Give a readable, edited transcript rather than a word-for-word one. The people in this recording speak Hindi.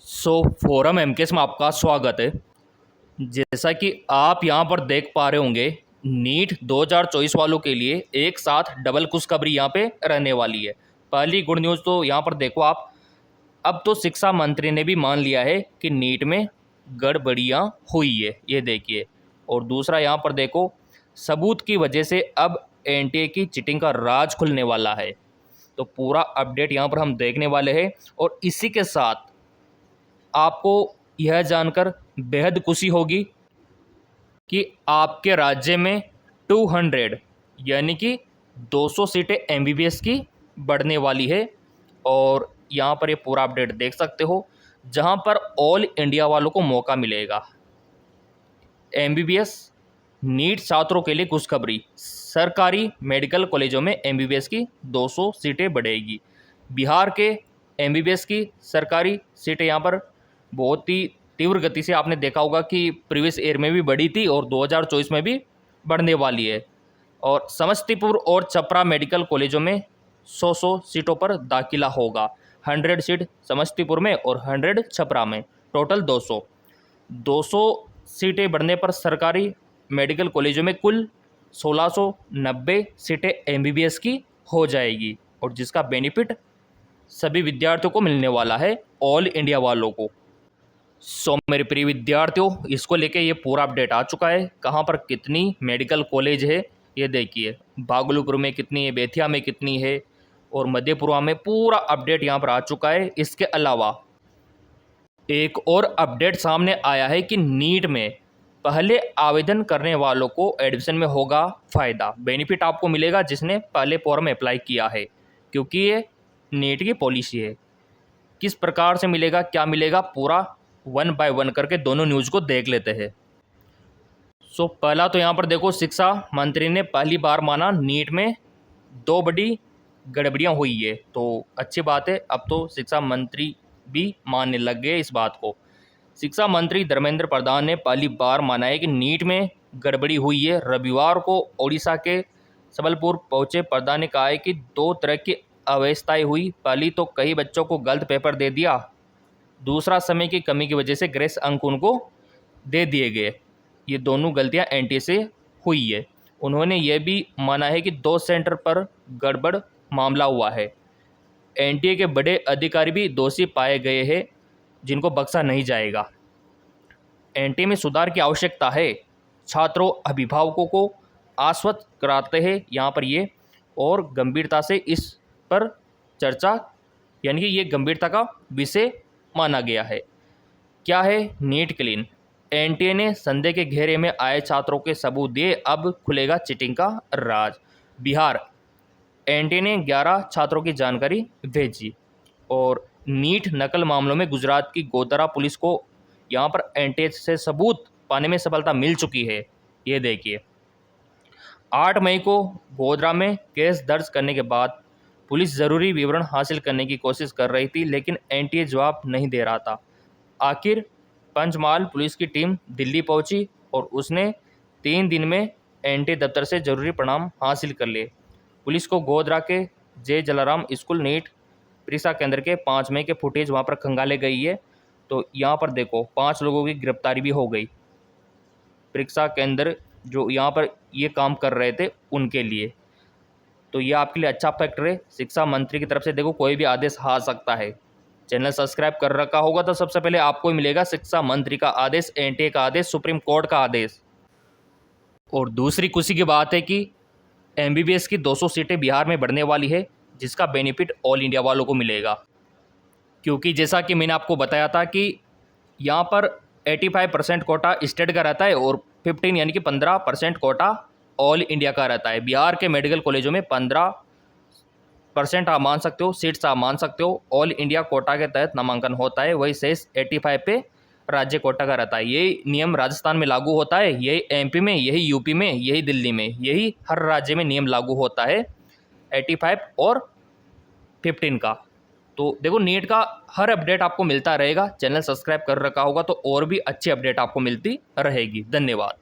फोरम एमकेएस में आपका स्वागत है। जैसा कि आप यहाँ पर देख पा रहे होंगे, नीट 2024 वालों के लिए एक साथ डबल खुशखबरी यहाँ पे रहने वाली है। पहली गुड न्यूज़ तो यहाँ पर देखो आप, अब तो शिक्षा मंत्री ने भी मान लिया है कि नीट में गड़बड़ियाँ हुई है, ये देखिए। और दूसरा यहाँ पर देखो, सबूत की वजह से अब एनटीए की चीटिंग का राज खुलने वाला है। तो पूरा अपडेट यहाँ पर हम देखने वाले हैं और इसी के साथ आपको यह जानकर बेहद खुशी होगी कि आपके राज्य में 200 यानी कि 200 सीटें एमबीबीएस की बढ़ने वाली है। और यहाँ पर ये पूरा अपडेट देख सकते हो, जहाँ पर ऑल इंडिया वालों को मौका मिलेगा। एमबीबीएस नीट छात्रों के लिए खुशखबरी, सरकारी मेडिकल कॉलेजों में एमबीबीएस की 200 सीटें बढ़ेगी। बिहार के एमबीबीएस की सरकारी सीटें यहाँ पर बहुत ही तीव्र गति से, आपने देखा होगा कि प्रीवियस ईयर में भी बढ़ी थी और 2024 में भी बढ़ने वाली है। और समस्तीपुर और छपरा मेडिकल कॉलेजों में 100 सीटों पर दाखिला होगा। 100 सीट समस्तीपुर में और 100 छपरा में, टोटल 200 सीटें बढ़ने पर सरकारी मेडिकल कॉलेजों में कुल 1690 सीटें एमबीबीएस की हो जाएगी, और जिसका बेनिफिट सभी विद्यार्थियों को मिलने वाला है, ऑल इंडिया वालों को। मेरे प्रिय विद्यार्थियों, इसको लेके ये पूरा अपडेट आ चुका है। कहाँ पर कितनी मेडिकल कॉलेज है ये देखिए, भागलपुर में कितनी है, बेतिया में कितनी है, और मधेपुरा में पूरा अपडेट यहाँ पर आ चुका है। इसके अलावा एक और अपडेट सामने आया है कि नीट में पहले आवेदन करने वालों को एडमिशन में होगा फ़ायदा। बेनिफिट आपको मिलेगा जिसने पहले फॉर्म में अप्लाई किया है, क्योंकि ये नीट की पॉलिसी है। किस प्रकार से मिलेगा, क्या मिलेगा, पूरा 1 बाय 1 करके दोनों न्यूज़ को देख लेते हैं। पहला तो यहाँ पर देखो, शिक्षा मंत्री ने पहली बार माना नीट में 2 बड़ी गड़बड़ियाँ हुई है। तो अच्छी बात है, अब तो शिक्षा मंत्री भी मानने लग गए इस बात को। शिक्षा मंत्री धर्मेंद्र प्रधान ने पहली बार माना है कि नीट में गड़बड़ी हुई है। रविवार को ओडिशा के संबलपुर पहुंचे प्रधान ने कहा है कि 2 तरह की अव्यवस्थाएं हुई। पहली तो कई बच्चों को गलत पेपर दे दिया, दूसरा समय की कमी की वजह से ग्रेस अंक उनको दे दिए गए। ये दोनों गलतियां एनटीए से हुई है। उन्होंने ये भी माना है कि 2 सेंटर पर गड़बड़ मामला हुआ है। एनटीए के बड़े अधिकारी भी दोषी पाए गए हैं, जिनको बख्शा नहीं जाएगा। एनटीए में सुधार की आवश्यकता है, छात्रों अभिभावकों को आश्वस्त कराते हैं यहाँ पर ये, और गंभीरता से इस पर चर्चा, यानी कि ये गंभीरता का विषय माना गया है। क्या है नीट क्लीन? एनटीए ने संदेह के घेरे में आए छात्रों के सबूत दिए, अब खुलेगा चीटिंग का राज। बिहार एनटीए ने 11 छात्रों की जानकारी भेजी। और नीट नकल मामलों में गुजरात की गोधरा पुलिस को यहाँ पर एनटीए से सबूत पाने में सफलता मिल चुकी है। ये देखिए, 8 मई को गोधरा में केस दर्ज करने के बाद पुलिस ज़रूरी विवरण हासिल करने की कोशिश कर रही थी, लेकिन एनटीए जवाब नहीं दे रहा था। आखिर पंचमहाल पुलिस की टीम दिल्ली पहुंची और उसने 3 दिन में एनटीए दफ्तर से ज़रूरी परिणाम हासिल कर लिए। पुलिस को गोधरा के जे जलाराम स्कूल नीट परीक्षा केंद्र के 5 मई के फुटेज वहाँ पर खंगाले गई है। तो यहाँ पर देखो, 5 लोगों की गिरफ्तारी भी हो गई। परीक्षा केंद्र जो यहाँ पर ये काम कर रहे थे उनके लिए। तो ये आपके लिए अच्छा फैक्टर है। शिक्षा मंत्री की तरफ से देखो कोई भी आदेश आ सकता है। चैनल सब्सक्राइब कर रखा होगा तो सबसे पहले आपको ही मिलेगा शिक्षा मंत्री का आदेश, एनटीए का आदेश, सुप्रीम कोर्ट का आदेश। और दूसरी खुशी की बात है कि एमबीबीएस की 200 सीटें बिहार में बढ़ने वाली है, जिसका बेनिफिट ऑल इंडिया वालों को मिलेगा। क्योंकि जैसा कि मैंने आपको बताया था कि यहाँ पर 85% कोटा स्टेट का रहता है और 15 यानी कि 15% कोटा ऑल इंडिया का रहता है। बिहार के मेडिकल कॉलेजों में 15% आप मान सकते हो, सीट्स आप मान सकते हो ऑल इंडिया कोटा के तहत नामांकन होता है। वही शेष 85 पे राज्य कोटा का रहता है। यही नियम राजस्थान में लागू होता है, यही एमपी में, यही यूपी में, यही दिल्ली में, यही हर राज्य में नियम लागू होता है 85 और 15 का। तो देखो, नीट का हर अपडेट आपको मिलता रहेगा। चैनल सब्सक्राइब कर रखा होगा तो और भी अच्छी अपडेट आपको मिलती रहेगी। धन्यवाद।